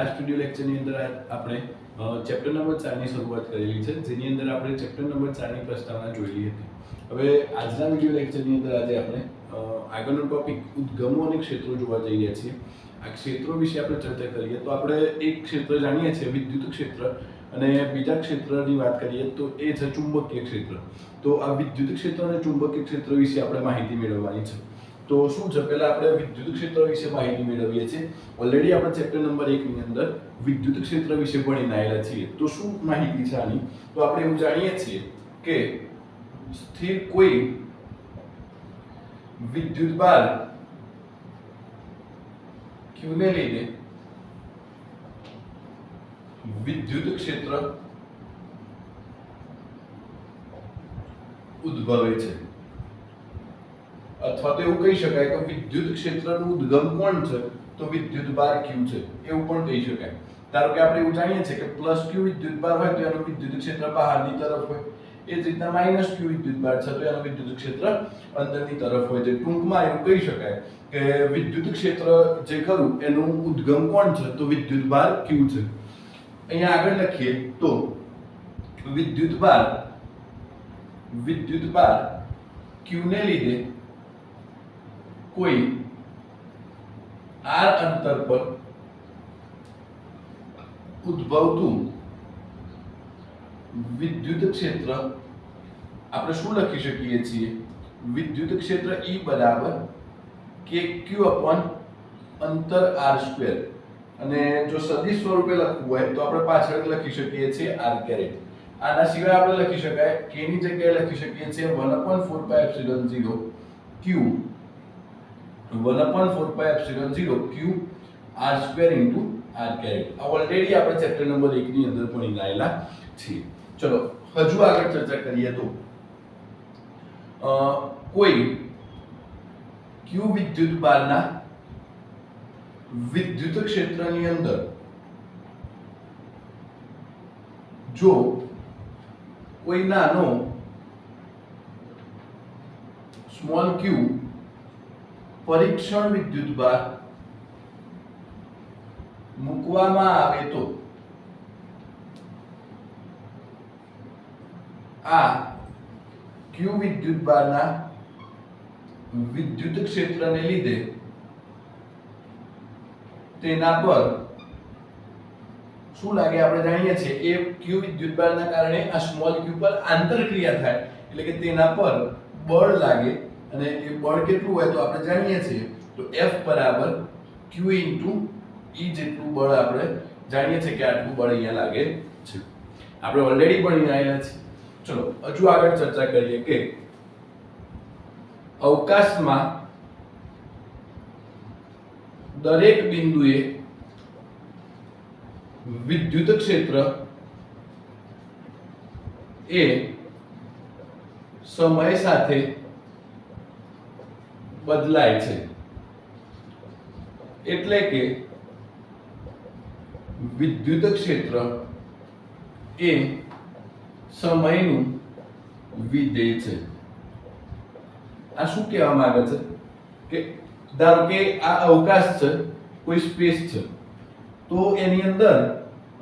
Last video લેક્ચરની અંદર આપણે chapter number 4 ની શરૂઆત કરેલી છે, જેની અંદર આપણે ચેપ્ટર નંબર 4 ની પ્રસ્તાવના જોઈ હતી. હવે આજના વિડિયો લેક્ચરની અંદર આજે આપણે આગળનો ટોપિક ઉદ્ગમો અને ક્ષેત્રો જોવા જઈ રહ્યા છીએ. આ ક્ષેત્રો વિશે આપણે ચર્ચા કરીએ તો આપણે એક ક્ષેત્ર જાણીએ છીએ વિદ્યુત ક્ષેત્ર, અને બીજા ક્ષેત્રની વાત કરીએ તો એ છે ચુંબકીય ક્ષેત્ર. તો આ વિદ્યુત ક્ષેત્ર અને ચુંબકીય ક્ષેત્ર વિશે આપણે માહિતી મેળવવાની છે. તો શું છે, પહેલા આપણે વિદ્યુત ક્ષેત્ર વિશે માહિતી મેળવીએ છીએ. ઓલરેડી આપણે ચેપ્ટર નંબર 1 ની અંદર વિદ્યુત ક્ષેત્ર વિશે ભણીને આવેલા છીએ. તો શું માહિતી છે આની? તો આપણે એવું જાણીએ છીએ કે સ્થિર કોઈ વિદ્યુત ભાર q ને લીધે વિદ્યુત ક્ષેત્ર ઉદ્ભવે છે, અથવા તો એવું કહી શકાય કે વિદ્યુત ક્ષેત્રનું ઉદ્ગમ કોણ છે? તો વિદ્યુત ભાર q છે, એવું પણ કહી શકાય. ધારો કે આપણે એવું જાણીએ છીએ કે +q વિદ્યુત ભાર હોય તો એનું વિદ્યુત ક્ષેત્ર બહારની તરફ હોય, એ જ રીતના -q વિદ્યુત ભાર છે તો એનું વિદ્યુત ક્ષેત્ર અંદરની તરફ હોય છે. ટૂંકમાં એવું કહી શકાય કે વિદ્યુત ક્ષેત્ર જે ખરું એનું ઉદ્ગમ કોણ છે? તો વિદ્યુત ભાર q છે. અહીંયા આગળ લખીએ તો વિદ્યુત ભાર q ને લીધે કોઈ r અંતર પર ઉદ્ભવતું વિદ્યુત ક્ષેત્ર આપણે શું લખી શકીએ છીએ? વિદ્યુત ક્ષેત્ર E બરાબર kq અંતર r². અને જો સદિશ સ્વરૂપે લખવું હોય તો આપણે પાછળ લખી શકીએ છીએ r કેરેટ. આના સિવાય આપણે લખી શકાય k ની જગ્યાએ લખી શકીએ છીએ 1/4πε0 q 1/4πε0 q r² r caret. આ ઓલરેડી આપણે ચેપ્ટર નંબર 1 ની અંદર ભણી આવેલા છીએ. ચલો હજુ આગળ ચર્ચા કરીએ તો કોઈ q વિદ્યુત ભારના વિદ્યુત ક્ષેત્રની અંદર જો કોઈ નાનો સ્મોલ q પરીક્ષણ વિદ્યુત ભાર મૂકવામાં આવે તો આ q વિદ્યુત ભારના વિદ્યુત ક્ષેત્રને લીધે તેના પર શું લાગે? આપણે જાણીએ છીએ એ q વિદ્યુત ભારના કારણે આ સ્મોલ q પર આંતરક્રિયા થાય, એટલે કે તેના પર બળ લાગે. અને એ બળ કેટલું હોય તો આપણે જાણીએ છીએ તો F બરાબર q E જેટલું બળ આપણે જાણીએ છીએ કે આટલું બળ અહીંયા લાગે છે. આપણે ઓલરેડી ભણીને આવેલા છીએ. ચલો હજુ આગળ ચર્ચા કરીએ કે અવકાશમાં દરેક બિંદુએ વિદ્યુત ક્ષેત્ર એ સમય સાથે બદલાય છે. એટલે કે વિદ્યુત ક્ષેત્ર એ સમયનું વિધેય છે. આ શું કહેવા માંગે છે કે ધારો કે આ અવકાશ છે, કોઈ સ્પેસ છે, તો એની અંદર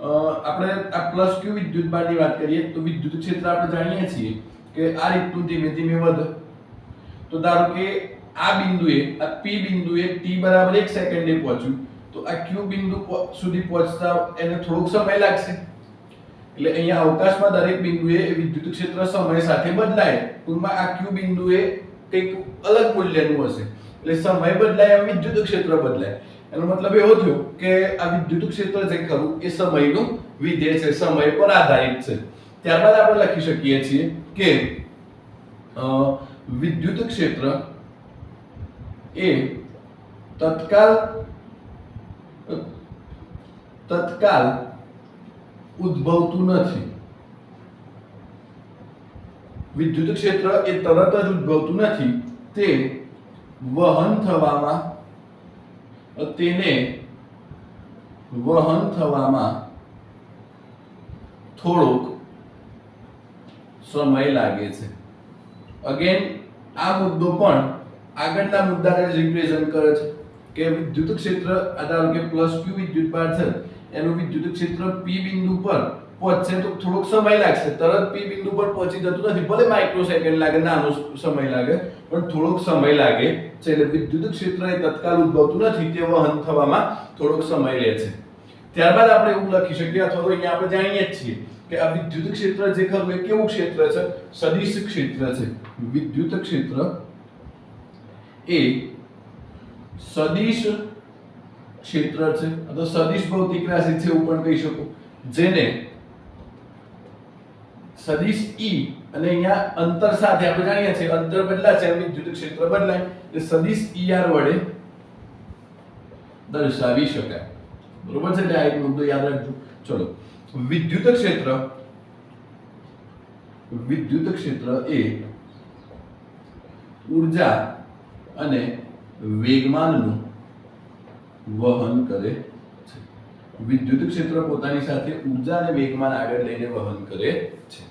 આપણે આ +q વિદ્યુત ભારની વાત કરીએ તો વિદ્યુત ક્ષેત્ર આપણે જાણીએ છીએ કે આ રીતનું ધીમે ધીમે વધે. તો ધારો કે આ બિંદુએ, આ p બિંદુએ t બરાબર 1 સેકન્ડે પહોંચ્યું તો આ q બિંદુ સુધી પહોંચતા એને થોડોક સમય લાગશે. એટલે અહીંયા અવકાશમાં દરેક બિંદુએ વિદ્યુત ક્ષેત્ર સમય સાથે બદલાય. ટૂંકમાં આ q બિંદુએ કંઈક અલગ મૂલ્યનું હશે, એટલે સમય બદલાય એમ વિદ્યુત ક્ષેત્ર બદલાય. એનો મતલબ એવો થયો કે આ વિદ્યુત ક્ષેત્ર જે ખરું એ સમયનું વિધેય છે, સમય પર આધારિત છે. ત્યારબાદ આપણે લખી શકીએ છીએ કે વિદ્યુત ક્ષેત્ર એ તત્કાલ ઉદ્ભવતું નથી. વિદ્યુત ક્ષેત્ર એ તરત જ ઉદ્ભવતું નથી, તે વહન થવામાં થોડોક સમય લાગે છે. અગેન આ મુદ્દો પણ આગળના મુદ્દાને રિપ્રેઝન્ટ કરે છે કે વિદ્યુત ક્ષેત્ર ધારો કે +q વિદ્યુત ભાર છે એનું વિદ્યુત ક્ષેત્ર P બિંદુ પર પહોંચશે તો થોડોક સમય લાગશે, તરત P બિંદુ પર પહોંચી જતું નથી, ભલે માઇક્રોસેકન્ડ લાગે, નાનો સમય લાગે, પણ થોડોક સમય લાગે છે. એટલે વિદ્યુત ક્ષેત્ર એ તત્કાલ ઉદ્ભવતું નથી, તે વહન થવામાં થોડોક સમય લે છે. ત્યારબાદ આપણે એવું લખી શકીએ, અથવા તો અહીંયા આપણે જાણીએ જ છીએ કે આ વિદ્યુત ક્ષેત્ર જે ખરું એ કેવું ક્ષેત્ર છે? સદિશ ક્ષેત્ર છે. વિદ્યુત ક્ષેત્ર એ સદિશ ક્ષેત્ર છે, અથવા સદિશ ભૌતિક રાશિ છે એવું પણ કહી શકો, જેને સદિશ E અને અહીંયા અંતર સાથે આપણે જાણીએ છીએ અંતર બદલાશે વિદ્યુત ક્ષેત્ર બદલાય, એટલે સદિશ ER વડે દર્શાવી શકાય. બરોબર છે? એટલે આ એક મુદ્દો યાદ રાખજો. ચલો, વિદ્યુત ક્ષેત્ર એ ઊર્જા અને વેગમાનનું વહન કરે છે. વિદ્યુત ક્ષેત્ર પોતાની સાથે ઊર્જા અને વેગમાન આગળ લઈને વહન કરે છે.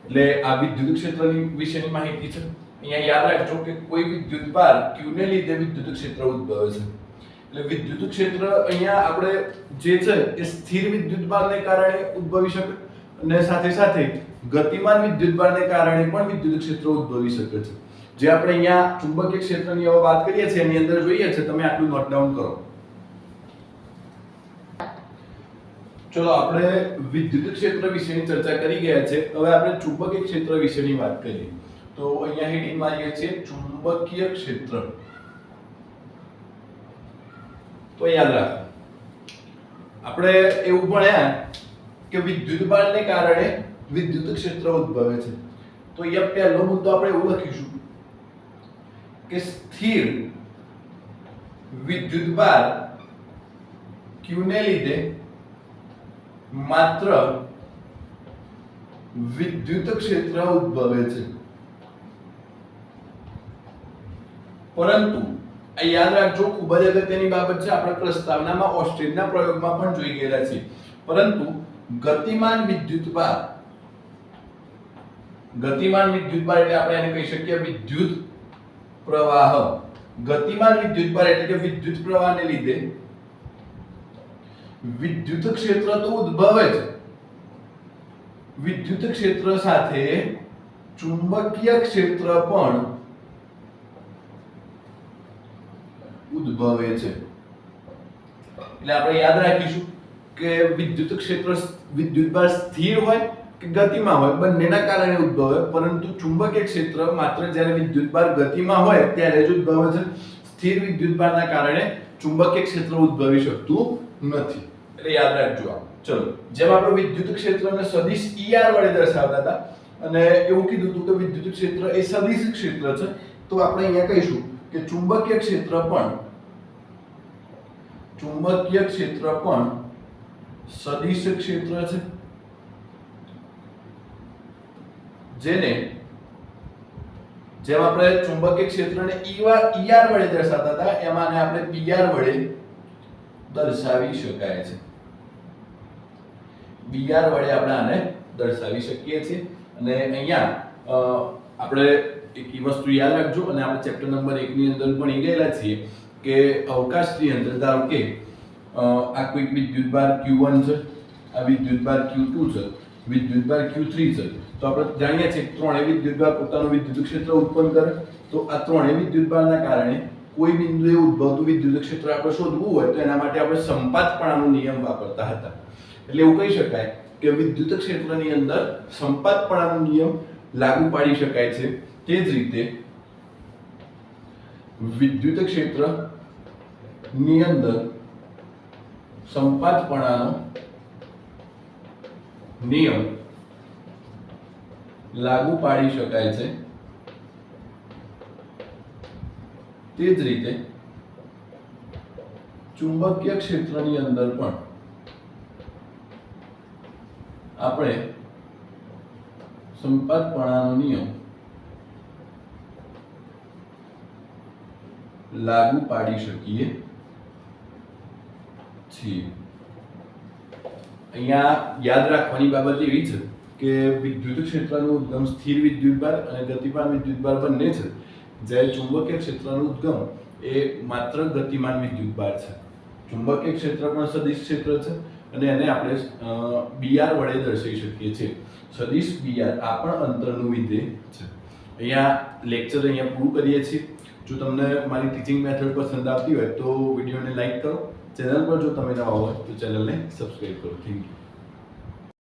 એટલે આ વિદ્યુત ક્ષેત્રની વિશેની માહિતી છે. અહીંયા યાદ રાખજો કે કોઈ વિદ્યુત ભાર q ને લીધે વિદ્યુત ક્ષેત્ર ઉદ્ભવે છે. એટલે વિદ્યુત ક્ષેત્ર અહીંયા આપણે જે છે એ સ્થિર વિદ્યુત ભારને કારણે ઉદ્ભવી શકે, અને સાથે સાથે ગતિમાન વિદ્યુત ભારને કારણે પણ વિદ્યુત ક્ષેત્ર ઉદ્ભવી શકે છે. જે આપણે અહીંયા ચુંબકીય ક્ષેત્રની હવે વાત કરીએ છીએ એની અંદર જોઈએ છે, તમે આટલું નોટ ડાઉન કરો. ચલો, આપણે વિદ્યુત ક્ષેત્ર વિશેની ચર્ચા કરી ગયા છે. હવે આપણે ચુંબકીય ક્ષેત્ર વિશેની વાત કરીએ. તો અહીંયા હેડિંગ મારીએ છીએ ચુંબકીય ક્ષેત્ર. તો યાદ રાખો, આપણે એવું ભણ્યા કે વિદ્યુત ભારને કારણે વિદ્યુત ક્ષેત્ર ઉદ્ભવે છે. તો અહીંયા પહેલો મુદ્દો આપણે એવું લખીશું કે સ્થિર વિદ્યુત ભાર q ને લીધે માત્ર વિદ્યુત ક્ષેત્ર ઉદ્ભવે છે. પરંતુ આ યાદ રાખજો, ખૂબ જ અગત્યની બાબત છે. આપણે પ્રસ્તાવનામાં ઓસ્ટ્રેલિયાના પ્રયોગમાં પણ જોઈ ગયેલા છીએ. પરંતુ ગતિમાન વિદ્યુત ભાર એટલે આપણે એને કહી શકીએ વિદ્યુત પ્રવાહ. ગતિમાન વિદ્યુત ભાર એટલે કે વિદ્યુત પ્રવાહને લીધે વિદ્યુત ક્ષેત્ર તો ઉદ્ભવે છે, વિદ્યુત ક્ષેત્ર સાથે ચુંબકીય ક્ષેત્ર પણ ઉદ્ભવે છે. એટલે આપણે યાદ રાખીશું કે વિદ્યુત ક્ષેત્ર વિદ્યુત ભાર સ્થિર હોય કે ગતિમાં હોય, બંનેના કારણે ઉદ્ભવે, પરંતુ ચુંબકીય ક્ષેત્ર માત્ર જ્યારે વિદ્યુત ભાર ગતિમાં હોય ત્યારે જ ઉદ્ભવે છે. સ્થિર વિદ્યુત ભારના કારણે ચુંબકીય ક્ષેત્ર ઉદ્ભવી શકતું નથી. એટલે યાદ રાખજો આ. ચલો, જેમ આપણે વિદ્યુત ક્ષેત્રને સદિશ ER વડે દર્શાવતા હતા અને એવું કીધું હતું કે વિદ્યુત ક્ષેત્ર એ સદિશ ક્ષેત્ર છે, તો આપણે અહીંયા કહીશું કે ચુંબકીય ક્ષેત્ર પણ સદિશ ક્ષેત્ર છે, જેને જેમ આપણે ચુંબકીય ક્ષેત્રને ER વડે દર્શાવતા હતા એમાં આપણે PR વડે દર્શાવી શકાય છે. PR વડે આપણે આને દર્શાવી શકીએ છીએ. અને અહીંયા આપણે એક વસ્તુ યાદ રાખજો, અને આપણે ચેપ્ટર નંબર 1 ની અંદર ભણી ગયેલા છીએ કે અવકાશની અંદર ધારો કે આ કોઈક વિદ્યુત ભાર Q1 છે, આ વિદ્યુત ભાર Q2 છે, વિદ્યુત ભાર Q3 છે. તો આપણે જાણીએ છીએ ત્રણેય વિદ્યુત ભાર પોતાનું વિદ્યુત ક્ષેત્ર ઉત્પન્ન કરે. તો આ ત્રણેય વિદ્યુત ભારના કારણે કોઈ બિંદુએ ઉદ્ભવતું વિદ્યુત ક્ષેત્ર આપણે શોધવું હોય તો એના માટે આપણે સંપાતપણાનો નિયમ વાપરતા હતા. એટલે એવું કહી શકાય કે વિદ્યુત ક્ષેત્રની અંદર સંપાતપણાનો નિયમ લાગુ પાડી શકાય છે. તે જ રીતે વિદ્યુત ક્ષેત્રની અંદર સંપાતપણાનો નિયમ લાગુ પાડી શકાય છે. તે જ રીતે ચુંબકીય ક્ષેત્રની અંદર પણ આપણે સંપાતપણાનો નિયમ લાગુ પાડી શકીએ છીએ. અહીંયા યાદ રાખવાની બાબત એવી છે કે વિદ્યુત ક્ષેત્રનું ઉદ્ગમ સ્થિર વિદ્યુત ભાર અને ગતિમાન વિદ્યુત ભાર બંને છે, જ્યારે ચુંબકીય ક્ષેત્રનું ઉદ્ગમ એ માત્ર ગતિમાન વિદ્યુત ભાર છે. ચુંબકીય ક્ષેત્ર પણ સદિશ ક્ષેત્ર છે અને એને આપણે BR વડે દર્શાવી શકીએ છીએ. સદિશ BR આ પણ અંતરનું વિધેય છે. અહીંયા લેક્ચર અહીંયા પૂરું કરીએ છીએ. જો તમને મારી ટીચિંગ મેથડ પસંદ આવતી હોય તો વિડીયોને લાઈક કરો. ચેનલ પર જો તમે નવા હોય તો ચેનલને સબસ્ક્રાઈબ કરો. Thank you.